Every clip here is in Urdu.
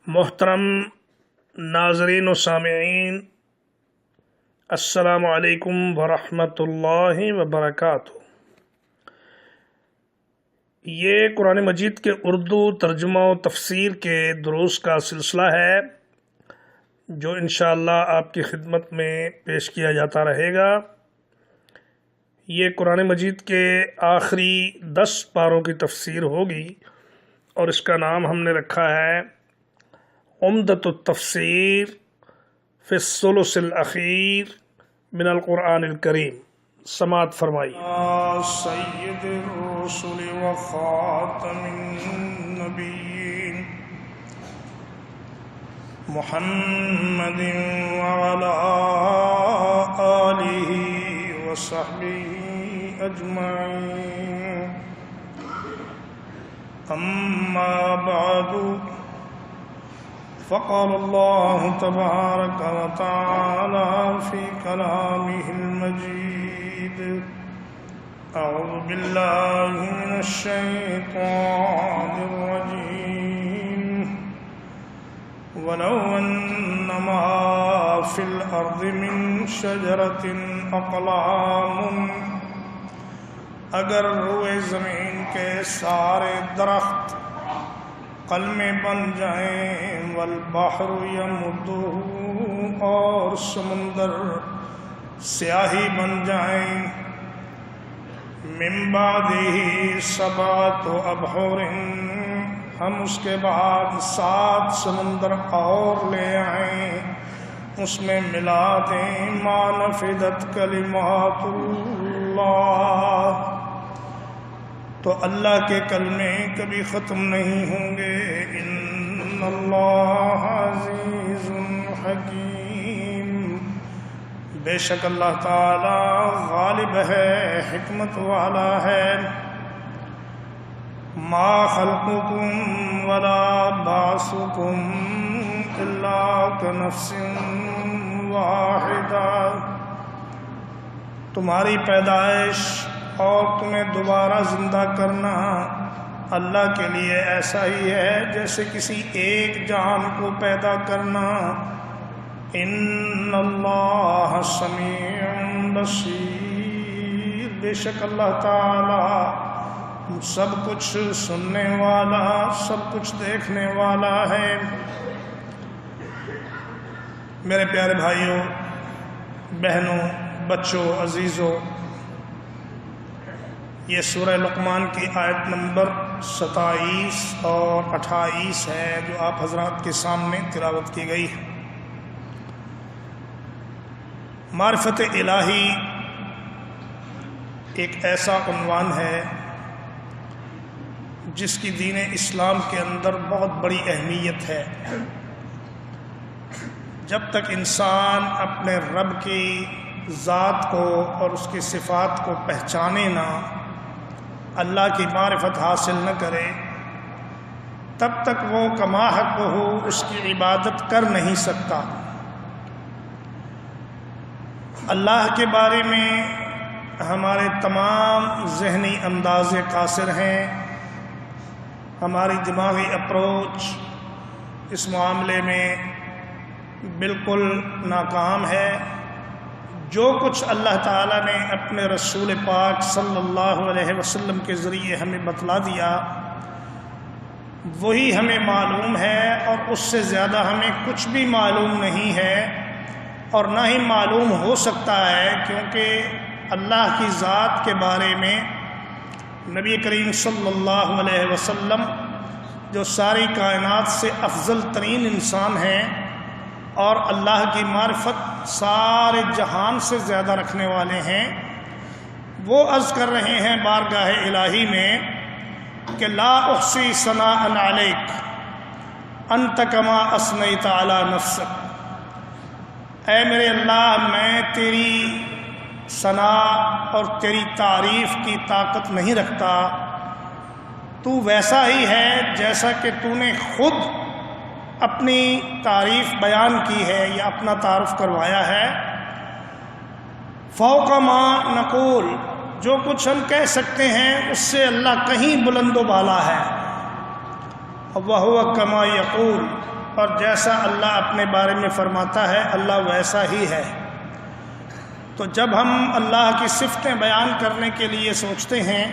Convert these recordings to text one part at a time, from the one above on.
محترم ناظرین و سامعین، السلام علیکم ورحمۃ اللہ وبرکاتہ۔ یہ قرآن مجید کے اردو ترجمہ و تفسیر کے دروس کا سلسلہ ہے جو انشاءاللہ آپ کی خدمت میں پیش کیا جاتا رہے گا۔ یہ قرآن مجید کے آخری 10 پاروں کی تفسیر ہوگی اور اس کا نام ہم نے رکھا ہے عمدۃ التفسیر فی الثلث الاخیر من القرآن الکریم۔ سماعت فرمائیے۔ سید الرسل و خاتم النبیین محمد وعلی آلہ وصحبہ اجمعین، اما بعد فقال اللہ تبارک و تعالی فی کلامہ المجید، اعوذ باللہ من الشیطان الرجیم، ولو ان ما فی الارض من شجرۃ اقلام، اگر روئے زمین کے سارے درخت قلمیں بن جائیں، والبحر یمدہ، اور سمندر سیاہی بن جائیں، من بعدہ سبعۃ ابحر، ہم اس کے بعد 7 سمندر اور لے آئیں، اس میں ملا دیں، ما نفدت کلمات اللہ، تو اللہ کے کلمے کبھی ختم نہیں ہوں گے۔ ان اللہ عزیز حکیم، بے شک اللہ تعالی غالب ہے، حکمت والا ہے۔ ما خلقکم ولا بعثکم الا کنفس واحدہ، تمہاری پیدائش اور تمہیں دوبارہ زندہ کرنا اللہ کے لیے ایسا ہی ہے جیسے کسی ایک جان کو پیدا کرنا۔ ان اللہ سمیع بصیر، بے شک اللہ تعالی سب کچھ سننے والا، سب کچھ دیکھنے والا ہے۔ میرے پیارے بھائیوں، بہنوں، بچوں، عزیزوں، یہ سورہ لقمان کی آیت نمبر 27 اور 28 ہے جو آپ حضرات کے سامنے تلاوت کی گئی ہے۔ معرفت الہی ایک ایسا عنوان ہے جس کی دین اسلام کے اندر بہت بڑی اہمیت ہے۔ جب تک انسان اپنے رب کی ذات کو اور اس کی صفات کو پہچانے نہ، اللہ کی معرفت حاصل نہ کرے، تب تک وہ کما حق ہو اس کی عبادت کر نہیں سکتا۔ اللہ کے بارے میں ہمارے تمام ذہنی انداز قاصر ہیں، ہماری دماغی اپروچ اس معاملے میں بالکل ناکام ہے۔ جو کچھ اللہ تعالیٰ نے اپنے رسول پاک صلی اللہ علیہ وسلم کے ذریعے ہمیں بتلا دیا وہی ہمیں معلوم ہے، اور اس سے زیادہ ہمیں کچھ بھی معلوم نہیں ہے اور نہ ہی معلوم ہو سکتا ہے، کیونکہ اللہ کی ذات کے بارے میں نبی کریم صلی اللہ علیہ وسلم جو ساری کائنات سے افضل ترین انسان ہیں اور اللہ کی معرفت سارے جہان سے زیادہ رکھنے والے ہیں، وہ عرض کر رہے ہیں بارگاہ الہی میں کہ لا احصی ثناء علیک انت کما اثنیت علی نفسک، اے میرے اللہ میں تیری ثناء اور تیری تعریف کی طاقت نہیں رکھتا، تو ویسا ہی ہے جیسا کہ تو نے خود اپنی تعریف بیان کی ہے یا اپنا تعارف کروایا ہے۔ فوق ما نقول، جو کچھ ہم کہہ سکتے ہیں اس سے اللہ کہیں بلند و بالا ہے۔ وَهُوَ كَمَا يَقُولُ، اور جیسا اللہ اپنے بارے میں فرماتا ہے اللہ ویسا ہی ہے۔ تو جب ہم اللہ کی صفتیں بیان کرنے کے لیے سوچتے ہیں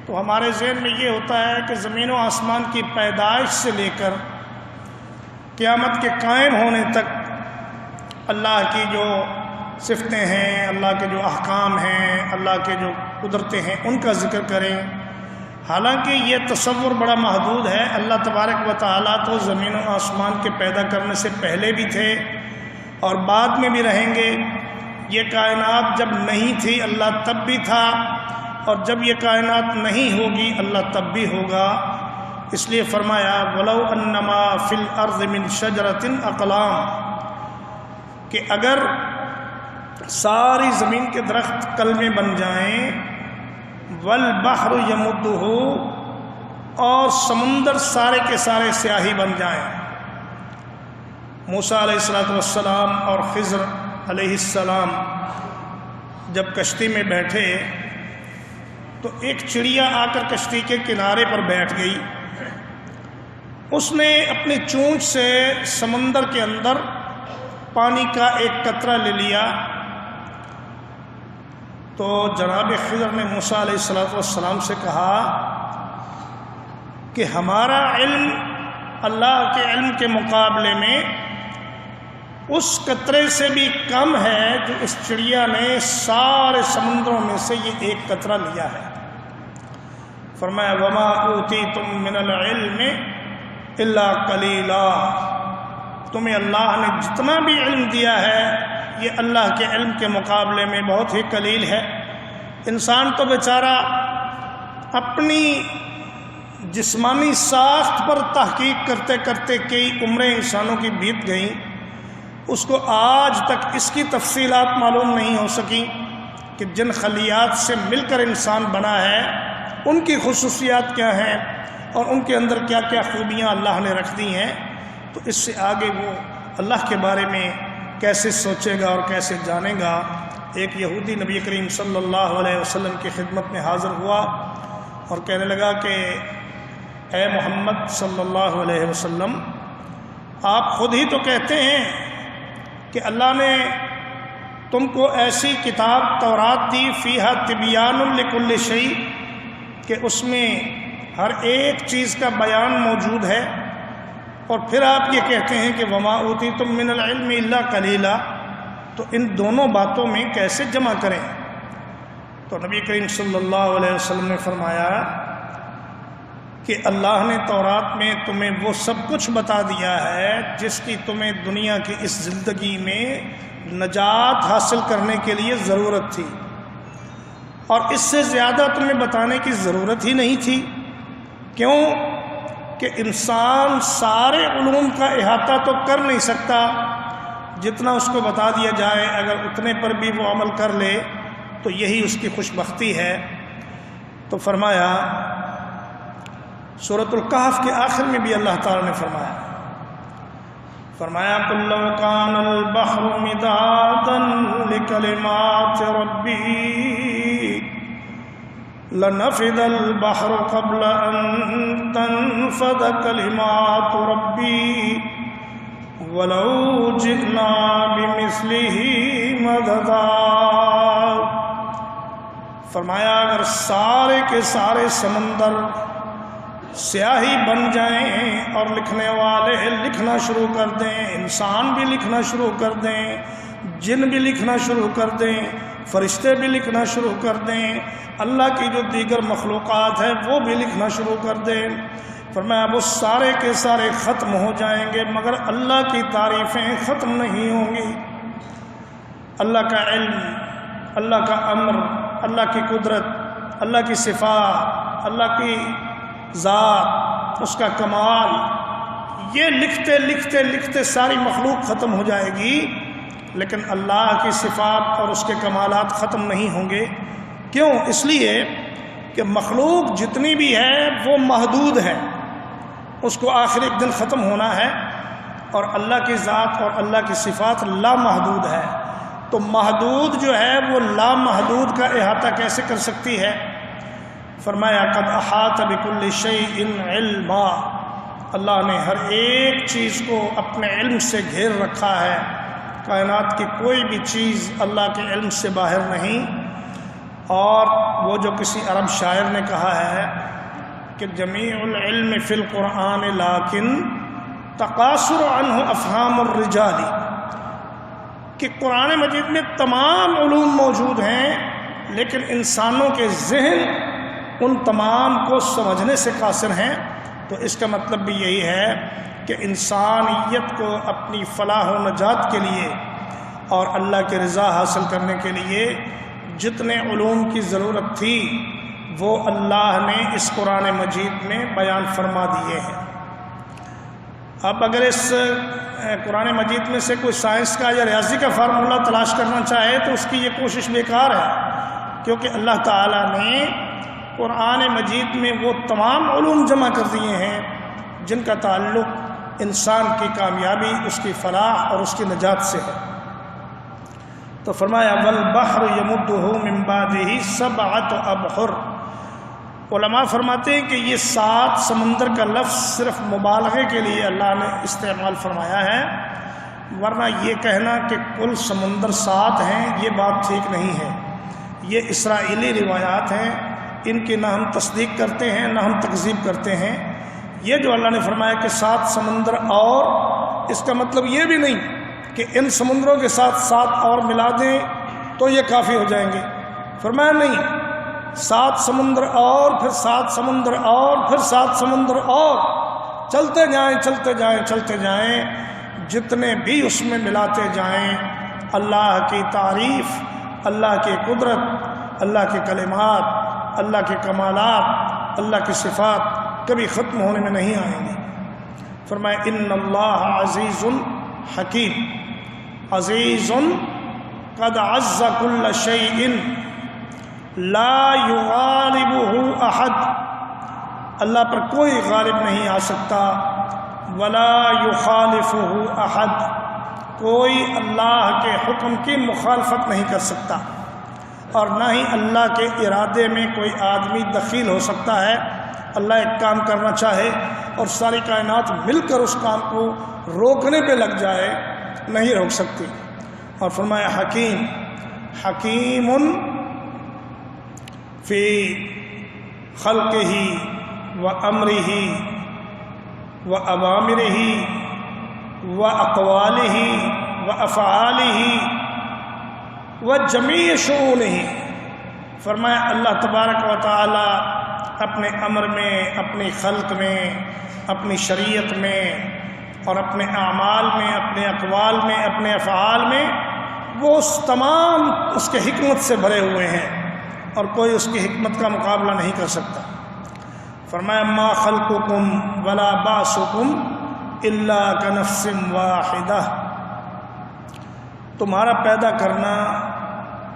تو ہمارے ذہن میں یہ ہوتا ہے کہ زمین و آسمان کی پیدائش سے لے کر قیامت کے قائم ہونے تک اللہ کی جو صفتیں ہیں، اللہ کے جو احکام ہیں، اللہ کے جو قدرتیں ہیں، ان کا ذکر کریں۔ حالانکہ یہ تصور بڑا محدود ہے۔ اللہ تبارک و تعالیٰ تو زمین و آسمان کے پیدا کرنے سے پہلے بھی تھے اور بعد میں بھی رہیں گے۔ یہ کائنات جب نہیں تھی اللہ تب بھی تھا، اور جب یہ کائنات نہیں ہوگی اللہ تب بھی ہوگا۔ اس لیے فرمایا وَلَوْ أَنَّمَا فِي الْأَرْضِ مِنْ شَجَرَةٍ أَقْلَامٌ، کہ اگر ساری زمین کے درخت کلمے بن جائیں، وَالْبَحْرُ يَمُدُّهُ، اور سمندر سارے کے سارے سیاہی بن جائیں۔ موسیٰ علیہ السلام اور خضر علیہ السلام جب کشتی میں بیٹھے تو ایک چڑیا آ کر کشتی کے کنارے پر بیٹھ گئی۔ اس نے اپنی چونچ سے سمندر کے اندر پانی کا ایک قطرہ لے لیا تو جناب خضر نے موسیٰ علیہ السلام سے کہا کہ ہمارا علم اللہ کے علم کے مقابلے میں اس قطرے سے بھی کم ہے جو اس چڑیا نے سارے سمندروں میں سے یہ ایک قطرہ لیا ہے۔ فرمایا وما اوتیتم من العلم الا قلیلا، تمہیں اللہ نے جتنا بھی علم دیا ہے یہ اللہ کے علم کے مقابلے میں بہت ہی قلیل ہے۔ انسان تو بیچارہ اپنی جسمانی ساخت پر تحقیق کرتے کرتے کئی عمریں انسانوں کی بیت گئیں، اس کو آج تک اس کی تفصیلات معلوم نہیں ہو سکیں کہ جن خلیات سے مل کر انسان بنا ہے ان کی خصوصیات کیا ہیں اور ان کے اندر کیا کیا خوبیاں اللہ نے رکھ دی ہیں۔ تو اس سے آگے وہ اللہ کے بارے میں کیسے سوچے گا اور کیسے جانے گا۔ ایک یہودی نبی کریم صلی اللہ علیہ وسلم کی خدمت میں حاضر ہوا اور کہنے لگا کہ اے محمد صلی اللہ علیہ وسلم، آپ خود ہی تو کہتے ہیں کہ اللہ نے تم کو ایسی کتاب تورات دی فیہا تبیان لکل شیء کہ اس میں ہر ایک چیز کا بیان موجود ہے، اور پھر آپ یہ کہتے ہیں کہ وما اوتیتم من العلم الا قلیلا، تو ان دونوں باتوں میں کیسے جمع کریں؟ تو نبی کریم صلی اللہ علیہ وسلم نے فرمایا کہ اللہ نے تورات میں تمہیں وہ سب کچھ بتا دیا ہے جس کی تمہیں دنیا کی اس زندگی میں نجات حاصل کرنے کے لیے ضرورت تھی، اور اس سے زیادہ تمہیں بتانے کی ضرورت ہی نہیں تھی۔ کیوں کہ انسان سارے علوم کا احاطہ تو کر نہیں سکتا، جتنا اس کو بتا دیا جائے اگر اتنے پر بھی وہ عمل کر لے تو یہی اس کی خوش بختی ہے۔ تو فرمایا سورۃ الکہف کے آخر میں بھی اللہ تعالیٰ نے فرمایا قُل لَّوْ كَانَ الْبَحْرُ مِدَادًا لِكَلِمَاتِ رَبِّي لَنَفِدَ الْبَحْرُ قَبْلَ أَن تَنفَدَ كَلِمَاتُ رَبِّي وَلَوْ جِئْنَا بِمِثْلِهِ مَدَدًا۔ فرمایا اگر سارے کے سارے سمندر سیاہی بن جائیں اور لکھنے والے لکھنا شروع کر دیں، انسان بھی لکھنا شروع کر دیں، جن بھی لکھنا شروع کر دیں، فرشتے بھی لکھنا شروع کر دیں، اللہ کی جو دیگر مخلوقات ہیں وہ بھی لکھنا شروع کر دیں، فرمایا وہ سارے کے سارے ختم ہو جائیں گے مگر اللہ کی تعریفیں ختم نہیں ہوں گی۔ اللہ کا علم، اللہ کا امر، اللہ کی قدرت، اللہ کی صفات، اللہ کی ذات، اس کا کمال، یہ لکھتے لکھتے لکھتے ساری مخلوق ختم ہو جائے گی، لیکن اللہ کی صفات اور اس کے کمالات ختم نہیں ہوں گے۔ کیوں؟ اس لیے کہ مخلوق جتنی بھی ہے وہ محدود ہے، اس کو آخر ایک دن ختم ہونا ہے، اور اللہ کی ذات اور اللہ کی صفات لامحدود ہے۔ تو محدود جو ہے وہ لامحدود کا احاطہ کیسے کر سکتی ہے؟ فرمایا قد احاط بكل شيء علما، اللہ نے ہر ایک چیز کو اپنے علم سے گھیر رکھا ہے، کائنات کی کوئی بھی چیز اللہ کے علم سے باہر نہیں۔ اور وہ جو کسی عرب شاعر نے کہا ہے کہ جمیع العلم فی القرآن لیکن تقاصر عنہ افہام الرجال، کہ قرآن مجید میں تمام علوم موجود ہیں لیکن انسانوں کے ذہن ان تمام کو سمجھنے سے قاصر ہیں۔ تو اس کا مطلب بھی یہی ہے کہ انسانیت کو اپنی فلاح و نجات کے لیے اور اللہ کی رضا حاصل کرنے کے لیے جتنے علوم کی ضرورت تھی وہ اللہ نے اس قرآن مجید میں بیان فرما دیے ہیں۔ اب اگر اس قرآن مجید میں سے کوئی سائنس کا یا ریاضی کا فارمولہ تلاش کرنا چاہے تو اس کی یہ کوشش بیکار ہے، کیونکہ اللہ تعالیٰ نے قرآن مجید میں وہ تمام علوم جمع کر دیے ہیں جن کا تعلق انسان کی کامیابی، اس کی فلاح اور اس کی نجات سے ہے۔ تو فرمایا والبحر یمدہ من بعدہ سبعۃ ابحر، علماء فرماتے ہیں کہ یہ 7 سمندر کا لفظ صرف مبالغے کے لیے اللہ نے استعمال فرمایا ہے، ورنہ یہ کہنا کہ کل سمندر 7 ہیں یہ بات ٹھیک نہیں ہے۔ یہ اسرائیلی روایات ہیں، ان کی نہ ہم تصدیق کرتے ہیں نہ ہم تکذیب کرتے ہیں۔ یہ جو اللہ نے فرمایا کہ 7 سمندر اور، اس کا مطلب یہ بھی نہیں کہ ان سمندروں کے ساتھ 7 اور ملا دیں تو یہ کافی ہو جائیں گے۔ فرمایا نہیں، 7 سمندر اور پھر 7 سمندر اور پھر 7 سمندر اور، چلتے جائیں چلتے جائیں چلتے جائیں، جتنے بھی اس میں ملاتے جائیں اللہ کی تعریف، اللہ کی قدرت، اللہ کے کلمات، اللہ کے کمالات، اللہ کی صفات کبھی ختم ہونے میں نہیں آئیں گے۔ فرمایا ان اللہ عزیز حکیم، عزیز قد عز کل شیء لا یغالبہ احد، اللہ پر کوئی غالب نہیں آ سکتا، ولا یخالفہ احد، کوئی اللہ کے حکم کی مخالفت نہیں کر سکتا، اور نہ ہی اللہ کے ارادے میں کوئی آدمی دخیل ہو سکتا ہے۔ اللہ ایک کام کرنا چاہے اور ساری کائنات مل کر اس کام کو روکنے پہ لگ جائے، نہیں روک سکتی۔ اور فرمایا حکیم، حکیم فی خلقہ و امرہ و اوامرہ و اقوالہ و افعالہ و جمیع شؤونہ، فرمایا اللہ تبارک و تعالی اپنے امر میں، اپنی خلق میں، اپنی شریعت میں اور اپنے اعمال میں، اپنے اقوال میں، اپنے افعال میں، وہ تمام اس کے حکمت سے بھرے ہوئے ہیں اور کوئی اس کی حکمت کا مقابلہ نہیں کر سکتا۔ فرمایا ما خلقکم ولا بعثکم الا کنفس واحدہ، تمہارا پیدا کرنا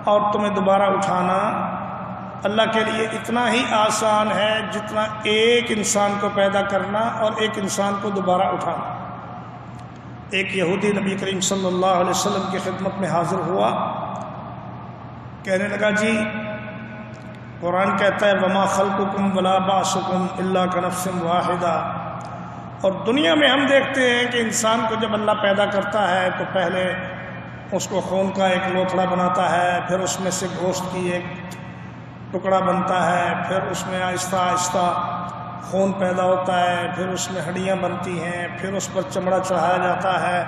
اور تمہیں دوبارہ اٹھانا اللہ کے لیے اتنا ہی آسان ہے جتنا ایک انسان کو پیدا کرنا اور ایک انسان کو دوبارہ اٹھانا۔ ایک یہودی نبی کریم صلی اللہ علیہ وسلم کی خدمت میں حاضر ہوا، کہنے لگا جی قرآن کہتا ہے وما خلقکم ولا بعثکم الا کنفس واحدہ، اور دنیا میں ہم دیکھتے ہیں کہ انسان کو جب اللہ پیدا کرتا ہے تو پہلے اس کو خون کا ایک لوتھڑا بناتا ہے، پھر اس میں سے گوشت کی ایک ٹکڑا بنتا ہے، پھر اس میں آہستہ آہستہ خون پیدا ہوتا ہے، پھر اس میں ہڈیاں بنتی ہیں، پھر اس پر چمڑا چڑھایا جاتا ہے،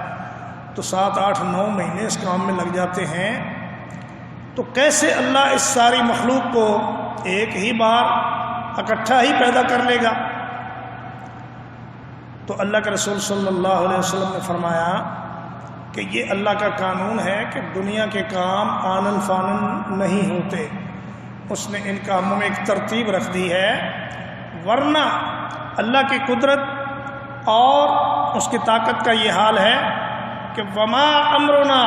تو 7 8 9 مہینے اس کام میں لگ جاتے ہیں۔ تو کیسے اللہ اس ساری مخلوق کو ایک ہی بار اکٹھا ہی پیدا کر لے گا؟ تو اللہ کے رسول صلی اللہ علیہ وسلم نے فرمایا کہ یہ اللہ کا قانون ہے کہ دنیا کے کام آنن فانن نہیں ہوتے، اس نے ان کاموں میں ایک ترتیب رکھ دی ہے، ورنہ اللہ کی قدرت اور اس کی طاقت کا یہ حال ہے کہ وما امرنا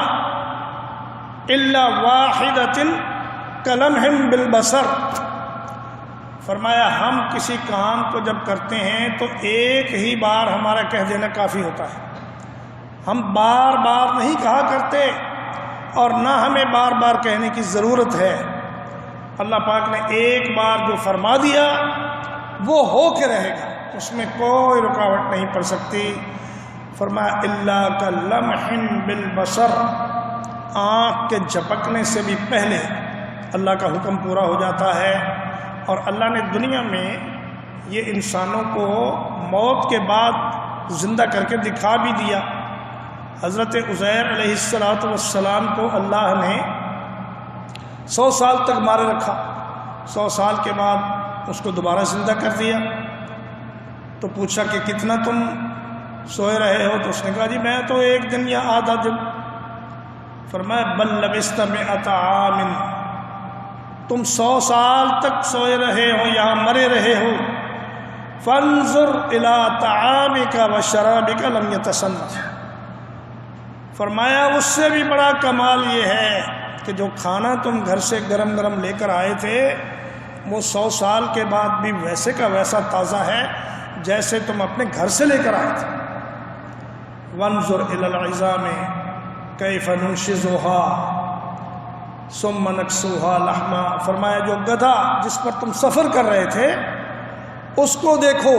الا واحدۃ کلمح بالبصر، فرمایا ہم کسی کام کو جب کرتے ہیں تو ایک ہی بار ہمارا کہہ دینا کافی ہوتا ہے، ہم بار بار نہیں کہا کرتے اور نہ ہمیں بار بار کہنے کی ضرورت ہے۔ اللہ پاک نے ایک بار جو فرما دیا وہ ہو کے رہے گا، اس میں کوئی رکاوٹ نہیں پڑ سکتی۔ فرمایا الا کلمح بالبصر، آنکھ کے جھپکنے سے بھی پہلے اللہ کا حکم پورا ہو جاتا ہے۔ اور اللہ نے دنیا میں یہ انسانوں کو موت کے بعد زندہ کر کے دکھا بھی دیا۔ حضرت عزیر علیہ السلام کو اللہ نے 100 سال تک مارے رکھا، 100 سال کے بعد اس کو دوبارہ زندہ کر دیا۔ تو پوچھا کہ کتنا تم سوئے رہے ہو؟ تو اس نے کہا جی میں تو 1 دن یا آدھا دن۔ فرمایا بل لبثت 100 عام، تم 100 سال تک سوئے رہے ہو، یہاں مرے رہے ہو۔ فانظر الى طعامك وشرابك لم يتسنى، فرمایا اس سے بھی بڑا کمال یہ ہے کہ جو کھانا تم گھر سے گرم گرم لے کر آئے تھے وہ 100 سال کے بعد بھی ویسے کا ویسا تازہ ہے جیسے تم اپنے گھر سے لے کر آئے تھے۔ وانظر الى العظام کیف ننشزها ثم نکسوها لحما، فرمایا جو گدھا جس پر تم سفر کر رہے تھے اس کو دیکھو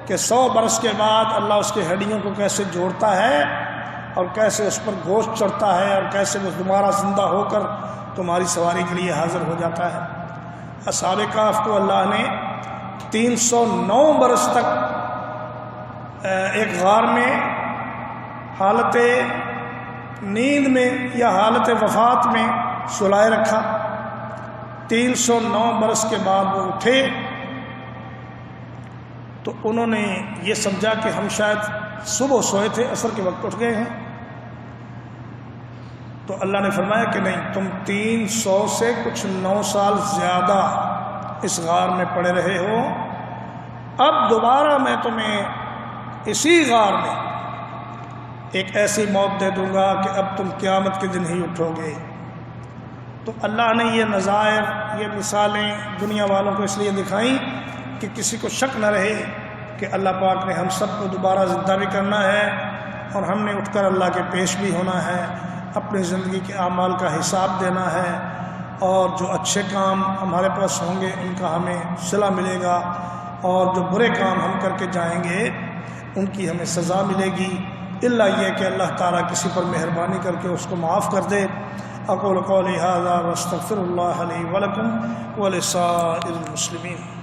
کہ 100 برس کے بعد اللہ اس کی ہڈیوں کو کیسے جوڑتا ہے اور کیسے اس پر گوشت چڑھتا ہے اور کیسے وہ دوبارہ زندہ ہو کر تمہاری سواری کے لیے حاضر ہو جاتا ہے۔ اصحاب کہف کو اللہ نے 309 برس تک ایک غار میں حالت نیند میں یا حالت وفات میں سلائے رکھا۔ 309 برس کے بعد وہ اٹھے تو انہوں نے یہ سمجھا کہ ہم شاید صبح سوئے تھے، عصر کے وقت اٹھ گئے ہیں۔ تو اللہ نے فرمایا کہ نہیں، تم 300 سے کچھ 9 سال زیادہ اس غار میں پڑے رہے ہو، اب دوبارہ میں تمہیں اسی غار میں ایک ایسی موت دے دوں گا کہ اب تم قیامت کے دن ہی اٹھو گے۔ تو اللہ نے یہ نظائر، یہ مثالیں دنیا والوں کو اس لیے دکھائیں کہ کسی کو شک نہ رہے کہ اللہ پاک نے ہم سب کو دوبارہ زندہ بھی کرنا ہے اور ہم نے اٹھ کر اللہ کے پیش بھی ہونا ہے، اپنی زندگی کے اعمال کا حساب دینا ہے، اور جو اچھے کام ہمارے پاس ہوں گے ان کا ہمیں صلہ ملے گا، اور جو برے کام ہم کر کے جائیں گے ان کی ہمیں سزا ملے گی، الا یہ کہ اللہ تعالیٰ کسی پر مہربانی کر کے اس کو معاف کر دے۔ اقول قولی ھذا واستغفر اللہ لی ولکم ولسائر المسلمین۔